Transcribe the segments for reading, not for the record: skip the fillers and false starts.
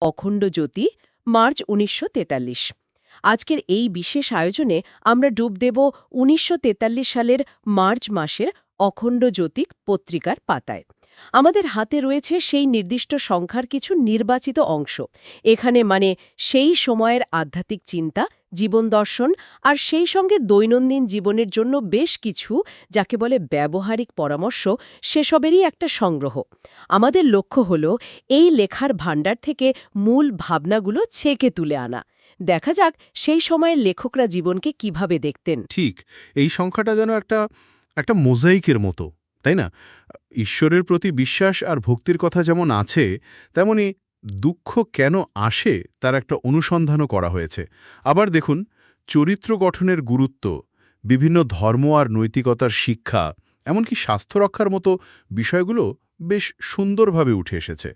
অখণ্ড জ্যোতি, মার্চ ১৯৪৩। আজকের এই বিশেষ আয়োজনে আমরা ডুব দেব ১৯৪৩ সালের মার্চ মাসের অখণ্ড জ্যোতি পত্রিকার পাতায়। আমাদের হাতে রয়েছে সেই নির্দিষ্ট সংখ্যার কিছু নির্বাচিত অংশ। এখানে সেই সময়ের আধ্যাত্মিক চিন্তা, জীবন দর্শন আর সেই সঙ্গে দৈনন্দিন জীবনের জন্য বেশ কিছু, যাকে বলে ব্যবহারিক পরামর্শ, সেসবেরই একটা সংগ্রহ। আমাদের লক্ষ্য হল এই লেখার ভাণ্ডার থেকে মূল ভাবনাগুলো ছেঁকে তুলে আনা। দেখা যাক সেই সময়ের লেখকরা জীবনকে কিভাবে দেখতেন। ঠিক, এই সংখ্যাটা যেন একটা একটা মোজাইকের মতো, তাই না? ঈশ্বরের প্রতি বিশ্বাস আর ভক্তির কথা যেমন আছে, তেমনি দুঃখ কেন আসে তার একটা অনুসন্ধানও করা হয়েছে। আবার দেখুন, চরিত্র গঠনের গুরুত্ব, বিভিন্ন ধর্ম আর নৈতিকতার শিক্ষা, এমনকি স্বাস্থ্য রক্ষার মতো বিষয়গুলো বেশ সুন্দরভাবে উঠে এসেছে।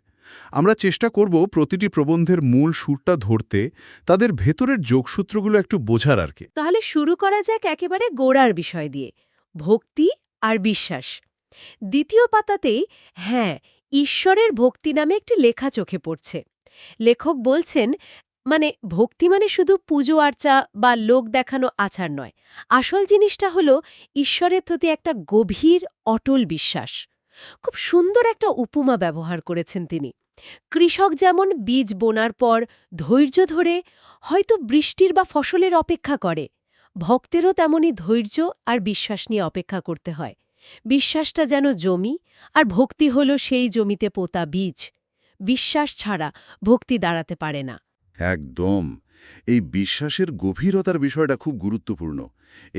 আমরা চেষ্টা করব প্রতিটি প্রবন্ধের মূল সুরটা ধরতে, তাদের ভেতরের যোগসূত্রগুলো একটু বোঝার আর কি। তাহলে শুরু করা যাক একেবারে গোড়ার বিষয় দিয়ে, ভক্তি আর বিশ্বাস। দ্বিতীয় পাতাতেই ঈশ্বরের ভক্তি নামে একটি লেখা চোখে পড়ছে। লেখক বলছেন, ভক্তি শুধু পুজো আর্চা বা লোক দেখানো আচার নয়। আসল জিনিসটা হলো ঈশ্বরের প্রতি একটা গভীর অটল বিশ্বাস। খুব সুন্দর একটা উপমা ব্যবহার করেছেন তিনি। কৃষক যেমন বীজ বোনার পর ধৈর্য ধরে হয়তো বৃষ্টির বা ফসলের অপেক্ষা করে, ভক্তেরও তেমনি ধৈর্য আর বিশ্বাস নিয়ে অপেক্ষা করতে হয়। বিশ্বাসটা যেন জমি, আর ভক্তি হল সেই জমিতে পোতা বীজ। বিশ্বাস ছাড়া ভক্তি দাঁড়াতে পারে না। একদম। এই বিশ্বাসের গভীরতার বিষয়টা খুব গুরুত্বপূর্ণ।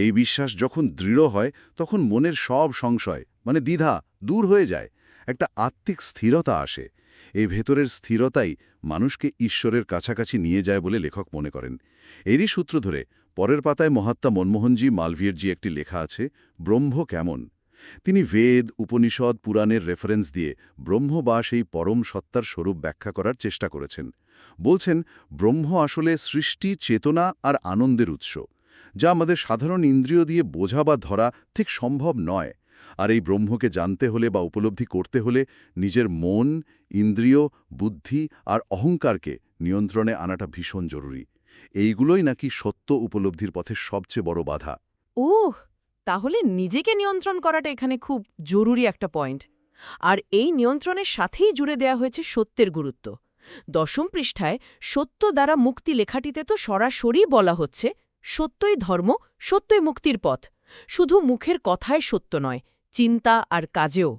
এই বিশ্বাস যখন দৃঢ় হয়, তখন মনের সব সংশয় দ্বিধা দূর হয়ে যায়। একটা আত্মিক স্থিরতা আসে। এই ভেতরের স্থিরতাই মানুষকে ঈশ্বরের কাছাকাছি নিয়ে যায় বলে লেখক মনে করেন। এরই সূত্র ধরে পরের পাতায় মহাত্মা মনমোহনজি মালভিয়ারজি একটি লেখা আছে, ব্রহ্ম কেমন। তিনি বেদ, উপনিষদ, পুরাণের রেফারেন্স দিয়ে ব্রহ্ম বা সেই পরম সত্তার স্বরূপ ব্যাখ্যা করার চেষ্টা করেছেন। বলছেন, ব্রহ্ম আসলে সৃষ্টি, চেতনা আর আনন্দের উৎস, যা আমাদের সাধারণ ইন্দ্রিয় দিয়ে বোঝা বা ধরা ঠিক সম্ভব নয়। আর এই ব্রহ্মকে জানতে হলে বা উপলব্ধি করতে হলে নিজের মন, ইন্দ্রিয়, বুদ্ধি আর অহংকারকে নিয়ন্ত্রণে আনাটা ভীষণ জরুরি। এইগুলোই নাকি সত্য উপলব্ধির পথে সবচেয়ে বড় বাধা। তাহলে নিজেকে নিয়ন্ত্রণ করাটা এখানে খুব জরুরি একটা পয়েন্ট। আর এই নিয়ন্ত্রণের সাথেই জুড়ে দেয়া হয়েছে সত্যের গুরুত্ব। ১০ম পৃষ্ঠায় সত্য দ্বারা মুক্তি লেখাটিতে তো সরাসরি বলা হচ্ছে, সত্যই ধর্ম, সত্যই মুক্তির পথ। শুধু মুখের কথায় সত্য নয়, চিন্তা আর কাজেও।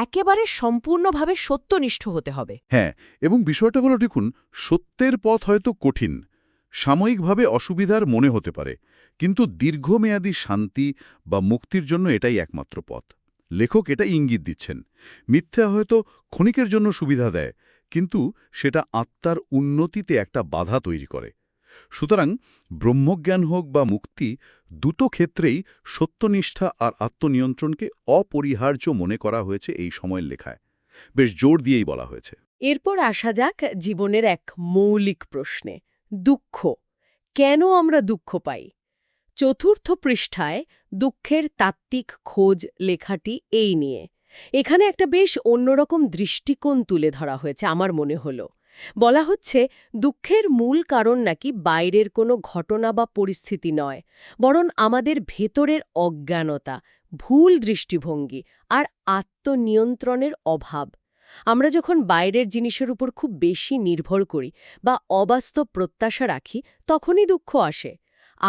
একেবারে সম্পূর্ণভাবে সত্যনিষ্ঠ হতে হবে। হ্যাঁ, এবং বিষয়টা হলো, দেখুন, সত্যের পথ হয়তো কঠিন, সাময়িকভাবে অসুবিধার মনে হতে পারে, কিন্তু দীর্ঘমেয়াদী শান্তি বা মুক্তির জন্য এটাই একমাত্র পথ। লেখক এটা ইঙ্গিত দিচ্ছেন। মিথ্যা হয়তো ক্ষণিকের জন্য সুবিধা দেয়, কিন্তু সেটা আত্মার উন্নতিতে একটা বাধা তৈরি করে। সুতরাং ব্রহ্মজ্ঞান হোক বা মুক্তি, দুটো ক্ষেত্রেই সত্যনিষ্ঠা আর আত্মনিয়ন্ত্রণকে অপরিহার্য মনে করা হয়েছে এই সময়ের লেখায়। বেশ জোর দিয়েই বলা হয়েছে। এরপর আসা যাক জীবনের এক মৌলিক প্রশ্নে, দুঃখ। কেন আমরা দুঃখ পাই? চতুর্থ পৃষ্ঠায় দুঃখের তাত্ত্বিক খোঁজ লেখাটি এই নিয়ে। এখানে একটা বেশ অন্যরকম দৃষ্টিকোণ তুলে ধরা হয়েছে আমার মনে হলো। বলা হচ্ছে, দুঃখের মূল কারণ নাকি বাইরের কোনো ঘটনা বা পরিস্থিতি নয়, বরং আমাদের ভেতরের অজ্ঞানতা, ভুল দৃষ্টিভঙ্গি আর আত্মনিয়ন্ত্রণের অভাব। আমরা যখন বাইরের জিনিসের উপর খুব বেশি নির্ভর করি বা অবাস্তব প্রত্যাশা রাখি, তখনই দুঃখ আসে।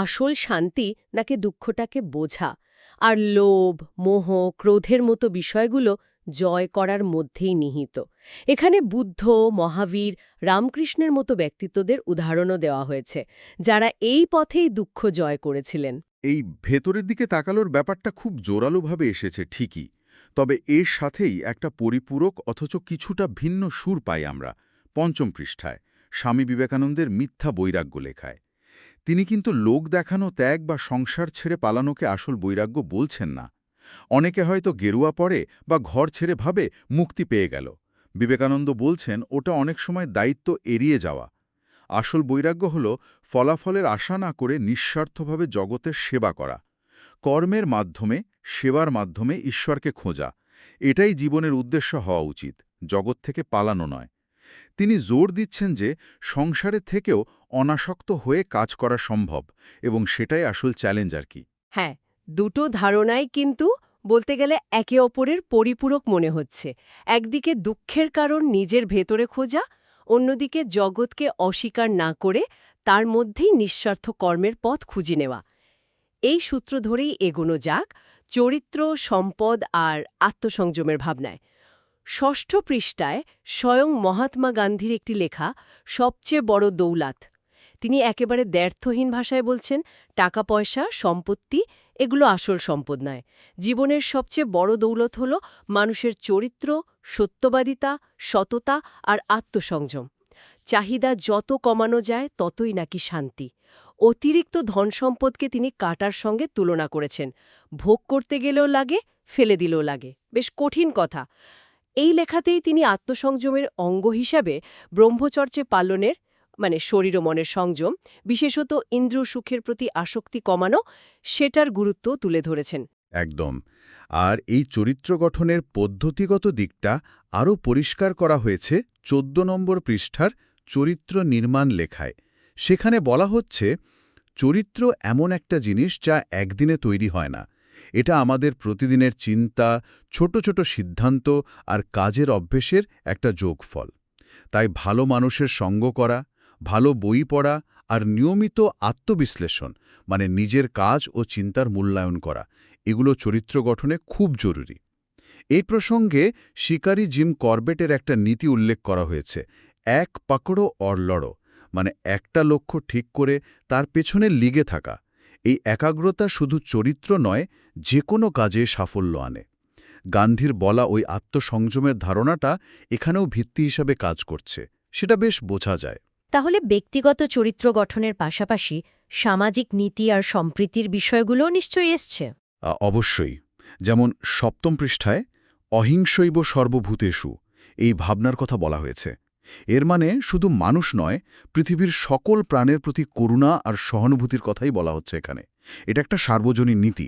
আসল শান্তি নাকি দুঃখটাকে বোঝা আর লোভ, মোহ, ক্রোধের মতো বিষয়গুলো জয় করার মধ্যেই নিহিত। এখানে বুদ্ধ, মহাবীর, রামকৃষ্ণের মতো ব্যক্তিত্বদের উদাহরণও দেওয়া হয়েছে, যারা এই পথেই দুঃখ জয় করেছিলেন। এই ভেতরের দিকে তাকালোর ব্যাপারটা খুব জোরালোভাবে এসেছে ঠিকই, তবে এর সাথেই একটা পরিপূরক অথচ কিছুটা ভিন্ন সুর পাই আমরা ৫ম পৃষ্ঠায় স্বামী বিবেকানন্দের মিথ্যা বৈরাগ্য লেখায়। তিনি কিন্তু লোক দেখানো ত্যাগ বা সংসার ছেড়ে পালানোকে আসল বৈরাগ্য বলছেন না। অনেকে হয়তো গেরুয়া পরে বা ঘর ছেড়ে ভাবে মুক্তি পেয়ে গেল। বিবেকানন্দ বলছেন, ওটা অনেক সময় দায়িত্ব এড়িয়ে যাওয়া। আসল বৈরাগ্য হল ফলাফলের আশা না করে নিঃস্বার্থভাবে জগতের সেবা করা, কর্মের মাধ্যমে, সেবার মাধ্যমে ঈশ্বরকে খোঁজা। এটাই জীবনের উদ্দেশ্য হওয়া উচিত, জগৎ থেকে পালানো নয়। তিনি জোর দিচ্ছেন যে সংসারের থেকেও অনাসক্ত হয়ে কাজ করা সম্ভব এবং সেটাই আসল চ্যালেঞ্জ আর কি। হ্যাঁ, দুটো ধারণাই কিন্তু বলতে গেলে একে অপরের পরিপূরক মনে হচ্ছে। একদিকে দুঃখের কারণ নিজের ভেতরে খোঁজা, অন্যদিকে জগৎকে অস্বীকার না করে তার মধ্যেই নিঃস্বার্থ কর্মের পথ খুঁজে নেওয়া। এই সূত্র ধরেই এগোনো যাক চরিত্র, সম্পদ আর আত্মসংযমের ভাবনায়। ৬ষ্ঠ পৃষ্ঠায় স্বয়ং মহাত্মা গান্ধীর একটি লেখা সবচেয়ে বড় দৌলাত। তিনি একেবারে দ্ব্যর্থহীন ভাষায় বলছেন, টাকা পয়সা, সম্পত্তি এগুলো আসল সম্পদ নয়। জীবনের সবচেয়ে বড় দৌলত হল মানুষের চরিত্র, সত্যবাদিতা, সততা আর আত্মসংযম। চাহিদা যত কমানো যায় ততই নাকি শান্তি। অতিরিক্ত ধনসম্পদকে তিনি কাঁটার সঙ্গে তুলনা করেছেন। ভোগ করতে গেলেও লাগে, ফেলে দিলেও লাগে। বেশ কঠিন কথা। এই লেখাতেই তিনি আত্মসংযমের অঙ্গ হিসাবে ব্রহ্মচর্যে পালনের শরীর ও মনের সংযম, বিশেষত ইন্দ্রিয় সুখের প্রতি আসক্তি কমানো, সেটার গুরুত্ব তুলে ধরেছেন। একদম। আর এই চরিত্র গঠনের পদ্ধতিগত দিকটা আরও পরিষ্কার করা হয়েছে ১৪ নম্বর পৃষ্ঠার চরিত্র নির্মাণ লেখায়। সেখানে বলা হচ্ছে, চরিত্র এমন একটা জিনিস যা একদিনে তৈরি হয় না। এটা আমাদের প্রতিদিনের চিন্তা, ছোট ছোট সিদ্ধান্ত আর কাজের অভ্যেসের একটা যোগফল। তাই ভালো মানুষের সঙ্গ করা, ভালো বই পড়া আর নিয়মিত আত্মবিশ্লেষণ নিজের কাজ ও চিন্তার মূল্যায়ন করা, এগুলো চরিত্র গঠনে খুব জরুরি। এই প্রসঙ্গে শিকারী জিম করবেটের একটা নীতি উল্লেখ করা হয়েছে, এক পাকড়ো অর লড়ো, একটা লক্ষ্য ঠিক করে তার পেছনে লিগে থাকা। এই একাগ্রতা শুধু চরিত্র নয়, যে কোনো কাজে সাফল্য আনে। গান্ধীর বলা ওই আত্মসংযমের ধারণাটা এখানেও ভিত্তি হিসাবে কাজ করছে, সেটা বেশ বোঝা যায়। তাহলে ব্যক্তিগত চরিত্র গঠনের পাশাপাশি সামাজিক নীতি আর সম্প্রীতির বিষয়গুলোও নিশ্চয়ই এসছে। অবশ্যই। যেমন ৭ম পৃষ্ঠায় অহিংসৈব সর্বভূতেষু এই ভাবনার কথা বলা হয়েছে। এর শুধু মানুষ নয়, পৃথিবীর সকল প্রাণের প্রতি করুণা আর সহানুভূতির কথাই বলা হচ্ছে এখানে। এটা একটা সার্বজনীন নীতি।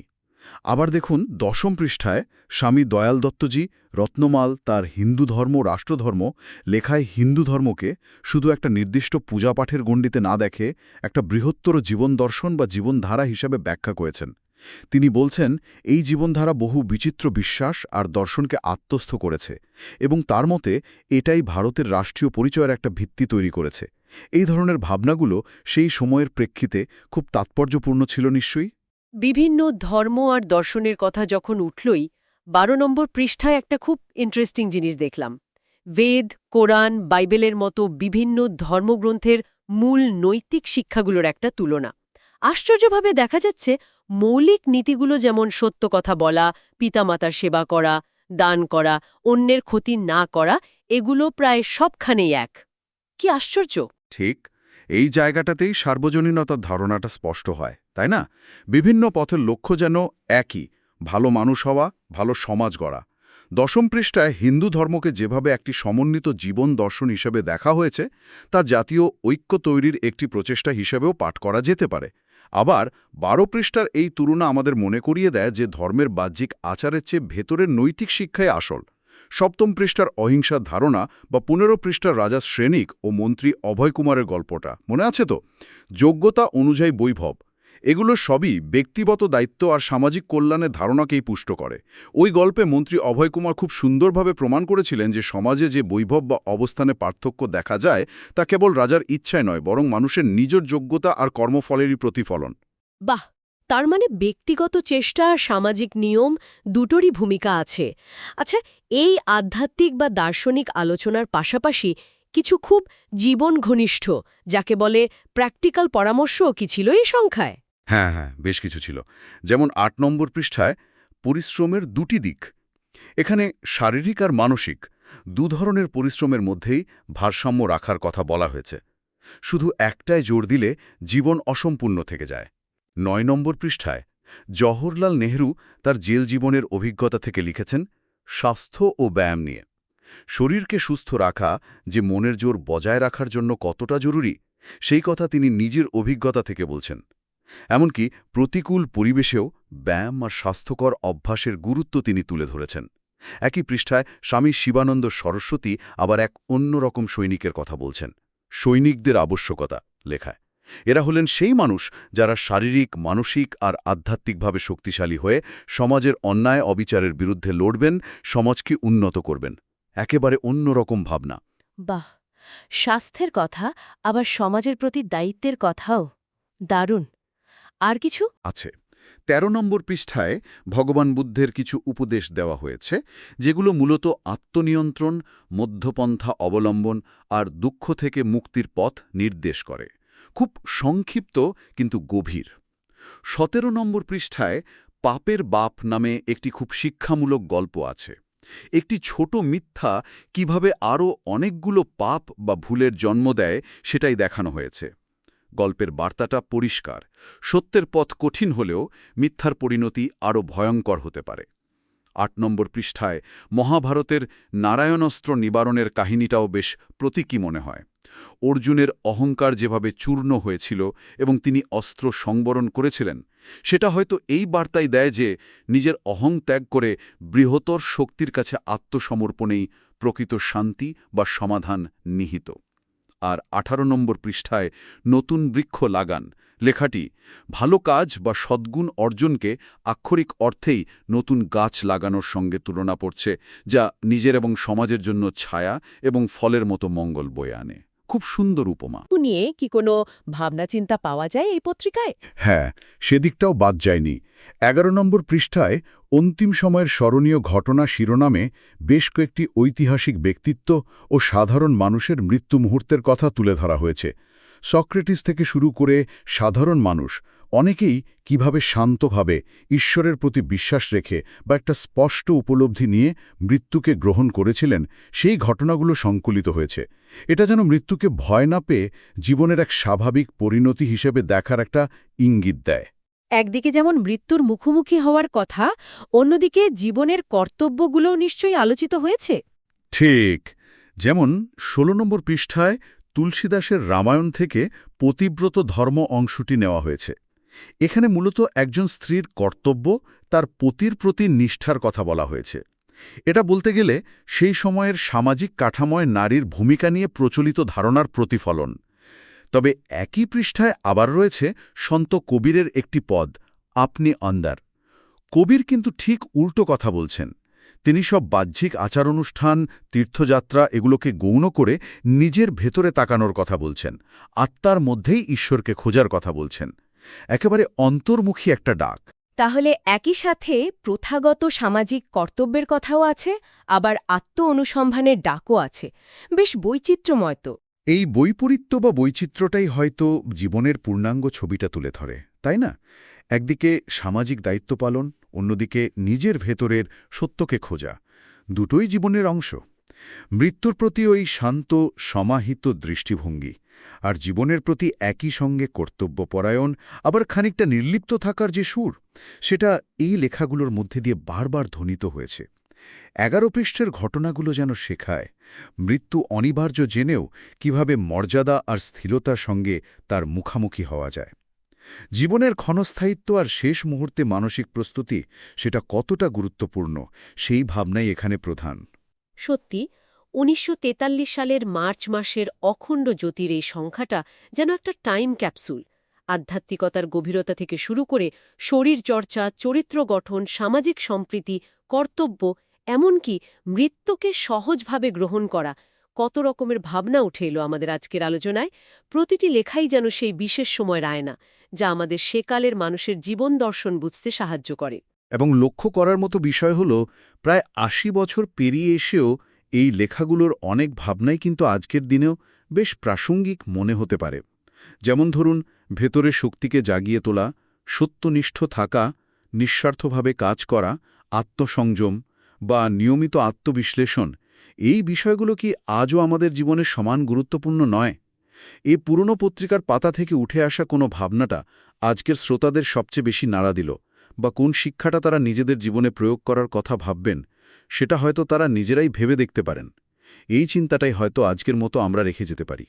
আবার দেখুন ১০ম পৃষ্ঠায় স্বামী দয়াল দত্তজি রত্নমাল তার হিন্দু ধর্ম, রাষ্ট্রধর্ম লেখায় হিন্দু ধর্মকে শুধু একটা নির্দিষ্ট পূজাপাঠের গণ্ডিতে না দেখে একটা বৃহত্তর জীবন দর্শন বা জীবনধারা হিসাবে ব্যাখ্যা করেছেন। তিনি বলছেন, এই জীবনধারা বহু বিচিত্র বিশ্বাস আর দর্শনকে আত্মস্থ করেছে এবং তার মতে এটাই ভারতের রাষ্ট্রীয় পরিচয়ের একটা ভিত্তি তৈরি করেছে। এই ধরনের ভাবনাগুলো সেই সময়ের প্রেক্ষিতে খুব তাৎপর্যপূর্ণ ছিল নিশ্চয়ই। বিভিন্ন ধর্ম আর দর্শনের কথা যখন উঠলই, ১২ নম্বর পৃষ্ঠায় একটা খুব ইন্টারেস্টিং জিনিস দেখলাম। বেদ, কোরআন, বাইবেলের মতো বিভিন্ন ধর্মগ্রন্থের মূল নৈতিক শিক্ষাগুলোর একটা তুলনা। আশ্চর্যভাবে দেখা যাচ্ছে মৌলিক নীতিগুলো, যেমন সত্য কথা বলা, পিতামাতার সেবা করা, দান করা, অন্যের ক্ষতি না করা, এগুলো প্রায় সবখানেই এক। কি আশ্চর্য! ঠিক এই জায়গাটাতেই সার্বজনীনতার ধারণাটা স্পষ্ট হয়, তাই না? বিভিন্ন পথের লক্ষ্য যেন একই, ভালো মানুষ হওয়া, ভালো সমাজ গড়া। ১০ম পৃষ্ঠায় হিন্দু ধর্মকে যেভাবে একটি সমন্বিত জীবন দর্শন হিসেবে দেখা হয়েছে, তা জাতীয় ঐক্য তৈরির একটি প্রচেষ্টা হিসেবেও পাঠ করা যেতে পারে। আবার ১২ পৃষ্ঠার এই তুলনা আমাদের মনে করিয়ে দেয় যে ধর্মের বাহ্যিক আচারের চেয়ে ভেতরের নৈতিক শিক্ষাই আসল। ৭ম পৃষ্ঠার অহিংসার ধারণা বা ১৫ পৃষ্ঠার রাজা শ্রেণিক ও মন্ত্রী অভয় কুমারের গল্পটা মনে আছে তো? যোগ্যতা অনুযায়ী বৈভব, এগুলো সবই ব্যক্তিগত দায়িত্ব আর সামাজিক কল্যাণের ধারণাকেই পুষ্ট করে। ওই গল্পে মন্ত্রী অভয় কুমার খুব সুন্দরভাবে প্রমাণ করেছিলেন যে সমাজে যে বৈভব বা অবস্থানে পার্থক্য দেখা যায়, তা কেবল রাজার ইচ্ছায় নয়, বরং মানুষের নিজের যোগ্যতা আর কর্মফলেরই প্রতিফলন। বাহ! তার ব্যক্তিগত চেষ্টা আর সামাজিক নিয়ম দুটোরই ভূমিকা আছে। আচ্ছা, এই আধ্যাত্মিক বা দার্শনিক আলোচনার পাশাপাশি কিছু খুব জীবন ঘনিষ্ঠ, যাকে বলে প্র্যাকটিক্যাল পরামর্শও কি ছিল এই সংখ্যায়? হ্যাঁ, বেশ কিছু ছিল। যেমন ৮ নম্বর পৃষ্ঠায় পরিশ্রমের দুটি দিক। এখানে শারীরিক আর মানসিক দু ধরনের পরিশ্রমের মধ্যেই ভারসাম্য রাখার কথা বলা হয়েছে। শুধু একটায় জোর দিলে জীবন অসম্পূর্ণ থেকে যায়। ৯ নম্বর পৃষ্ঠায় জওহরলাল নেহরু তার জেল জীবনের অভিজ্ঞতা থেকে লিখেছেন স্বাস্থ্য ও ব্যায়াম নিয়ে। শরীরকে সুস্থ রাখা যে মনের জোর বজায় রাখার জন্য কতটা জরুরি, সেই কথা তিনি নিজের অভিজ্ঞতা থেকে বলছেন। এমনকি প্রতিকূল পরিবেশেও ব্যায়াম আর স্বাস্থ্যকর অভ্যাসের গুরুত্ব তিনি তুলে ধরেছেন। একই পৃষ্ঠায় স্বামী শিবানন্দ সরস্বতী আবার এক অন্যরকম সৈনিকের কথা বলছেন। সৈনিকদের আবশ্যকতা লেখায়। এরা হলেন সেই মানুষ যারা শারীরিক, মানসিক আর আধ্যাত্মিকভাবে শক্তিশালী হয়ে সমাজের অন্যায় অবিচারের বিরুদ্ধে লড়বেন, সমাজকে উন্নত করবেন। একেবারে অন্যরকম ভাবনা। বাহ, স্বাস্থ্যের কথা, আবার সমাজের প্রতি দায়িত্বের কথাও দারুণ। আর কিছু? আছে। ১৩ নম্বর পৃষ্ঠায় ভগবান বুদ্ধের কিছু উপদেশ দেওয়া হয়েছে, যেগুলো মূলত আত্মনিয়ন্ত্রণ, মধ্যপন্থা অবলম্বন আর দুঃখ থেকে মুক্তির পথ নির্দেশ করে। খুব সংক্ষিপ্ত কিন্তু গভীর। ১৭ নম্বর পৃষ্ঠায় পাপের বাপ নামে একটি খুব শিক্ষামূলক গল্প আছে। একটি ছোট মিথ্যা কিভাবে আরও অনেকগুলো পাপ বা ভুলের জন্ম দেয় সেটাই দেখানো হয়েছে। গল্পের বার্তাটা পরিষ্কার। সত্যের পথ কঠিন হলেও মিথ্যার পরিণতি আরও ভয়ঙ্কর হতে পারে। ৮ নম্বর পৃষ্ঠায় মহাভারতের নারায়ণাস্ত্র নিবারণের কাহিনীটাও বেশ প্রতীকী মনে হয়। অর্জুনের অহংকার যেভাবে চূর্ণ হয়েছিল এবং তিনি অস্ত্র সংবরণ করেছিলেন, সেটা হয়তো এই বার্তাই দেয় যে নিজের অহং ত্যাগ করে বৃহত্তর শক্তির কাছে আত্মসমর্পণেই প্রকৃত শান্তি বা সমাধান নিহিত। আর ১৮ নম্বর পৃষ্ঠায় নতুন বৃক্ষ লাগান লেখাটি ভালো কাজ বা সদ্গুণ অর্জনকে আক্ষরিক অর্থেই নতুন গাছ লাগানোর সঙ্গে তুলনা করছে, যা নিজের এবং সমাজের জন্য ছায়া এবং ফলের মতো মঙ্গল বয়ে আনে। খুব সুন্দর উপমা। নিয়ে কি কোনো ভাবনা চিন্তা পাওয়া যায় এই পত্রিকায়? হ্যাঁ, সেদিকটাও বাদ যায়নি। ১১ নম্বর পৃষ্ঠায় অন্তিম সময়ের স্মরণীয় ঘটনা শিরোনামে বেশ কয়েকটি ঐতিহাসিক ব্যক্তিত্ব ও সাধারণ মানুষের মৃত্যু মুহূর্তের কথা তুলে ধরা হয়েছে। সক্রেটিস থেকে শুরু করে সাধারণ মানুষ অনেকেই কিভাবে শান্তভাবে ঈশ্বরের প্রতি বিশ্বাস রেখে বা একটা স্পষ্ট উপলব্ধি নিয়ে মৃত্যুকে গ্রহণ করেছিলেন, সেই ঘটনাগুলো সংকলিত হয়েছে। এটা যেন মৃত্যুকে ভয় না পেয়ে জীবনের এক স্বাভাবিক পরিণতি হিসেবে দেখার একটা ইঙ্গিত দেয়। একদিকে যেমন মৃত্যুর মুখোমুখি হওয়ার কথা, অন্যদিকে জীবনের কর্তব্যগুলোও নিশ্চয়ই আলোচিত হয়েছে। ঠিক, যেমন ১৬ নম্বর পৃষ্ঠায় তুলসীদাসের রামায়ণ থেকে পতিব্রত ধর্ম অংশটি নেওয়া হয়েছে। এখানে মূলত একজন স্ত্রীর কর্তব্য, তার পতির প্রতি নিষ্ঠার কথা বলা হয়েছে। এটা বলতে গেলে সেই সময়ের সামাজিক কাঠামোয় নারীর ভূমিকা নিয়ে প্রচলিত ধারণার প্রতিফলন। তবে একই পৃষ্ঠায় আবার রয়েছে সন্ত কবীরের একটি পদ, আপনি অন্দার। কবীর কিন্তু ঠিক উল্টো কথা বলছেন। তিনি সব বাহ্যিক আচার অনুষ্ঠান, তীর্থযাত্রা এগুলোকে গৌণ করে নিজের ভেতরে তাকানোর কথা বলছেন, আত্মার মধ্যেই ঈশ্বরকে খোঁজার কথা বলছেন। একেবারে অন্তর্মুখী একটা ডাক। তাহলে একই সাথে প্রথাগত সামাজিক কর্তব্যের কথাও আছে, আবার আত্ম অনুসন্ধানের ডাকও আছে। বেশ বৈচিত্র্যময় তো। এই বৈপরীত্য বা বৈচিত্র্যটাই হয়তো জীবনের পূর্ণাঙ্গ ছবিটা তুলে ধরে, তাই না? একদিকে সামাজিক দায়িত্ব পালন, অন্যদিকে নিজের ভেতরের সত্যকে খোঁজা, দুটোই জীবনের অংশ। মৃত্যুর প্রতি ওই শান্ত সমাহিত দৃষ্টিভঙ্গি, আর জীবনের প্রতি একই সঙ্গে কর্তব্যপরায়ণ, আবার খানিকটা নির্লিপ্ত থাকার যে সুর, সেটা এই লেখাগুলোর মধ্যে দিয়ে বারবার ধ্বনিত হয়েছে। ১১ পৃষ্ঠের ঘটনাগুলো যেন শেখায় মৃত্যু অনিবার্য জেনেও কিভাবে মর্যাদা আর স্থিরতার সঙ্গে তার মুখামুখি হওয়া যায়। জীবনের ক্ষণস্থায়িত্ব আর শেষ মুহূর্তে মানসিক প্রস্তুতি, সেটা কতটা গুরুত্বপূর্ণ, সেই ভাবনাই এখানে প্রধান। সত্যি, ১৯৪৩ সালের মার্চ মাসের অখণ্ড জ্যোতির এই সংখ্যাটা যেন একটা টাইম ক্যাপসুল। আধ্যাত্মিকতার গভীরতা থেকে শুরু করে শরীর চর্চা, চরিত্র গঠন, সামাজিক সম্প্রীতি, কর্তব্য, এমনকি মৃত্যুকে সহজভাবে গ্রহণ করা, কত রকমের ভাবনা উঠে এলো আমাদের আজকের আলোচনায়। প্রতিটি লেখাই যেন সেই বিশেষ সময়ের আয়না, যা আমাদের সেকালের মানুষের জীবন দর্শন বুঝতে সাহায্য করে। এবং লক্ষ্য করার মতো বিষয় হল, প্রায় ৮০ বছর পেরিয়ে এসেও এই লেখাগুলোর অনেক ভাবনাই কিন্তু আজকের দিনেও বেশ প্রাসঙ্গিক মনে হতে পারে। যেমন ধরুন, ভেতরের শক্তিকে জাগিয়ে তোলা, সত্যনিষ্ঠ থাকা, নিঃস্বার্থভাবে কাজ করা, আত্মসংযম বা নিয়মিত আত্মবিশ্লেষণ, এই বিষয়গুলো কি আজও আমাদের জীবনে সমান গুরুত্বপূর্ণ নয়? এই পুরনো পত্রিকার পাতা থেকে উঠে আসা কোনো ভাবনাটা আজকের শ্রোতাদের সবচেয়ে বেশি নাড়া দিল, বা কোন শিক্ষাটা তারা নিজেদের জীবনে প্রয়োগ করার কথা ভাববেন, সেটা হয়তো তারা নিজেরাই ভেবে দেখতে পারেন। এই চিন্তাটাই হয়তো আজকের মতো আমরা রেখে যেতে পারি।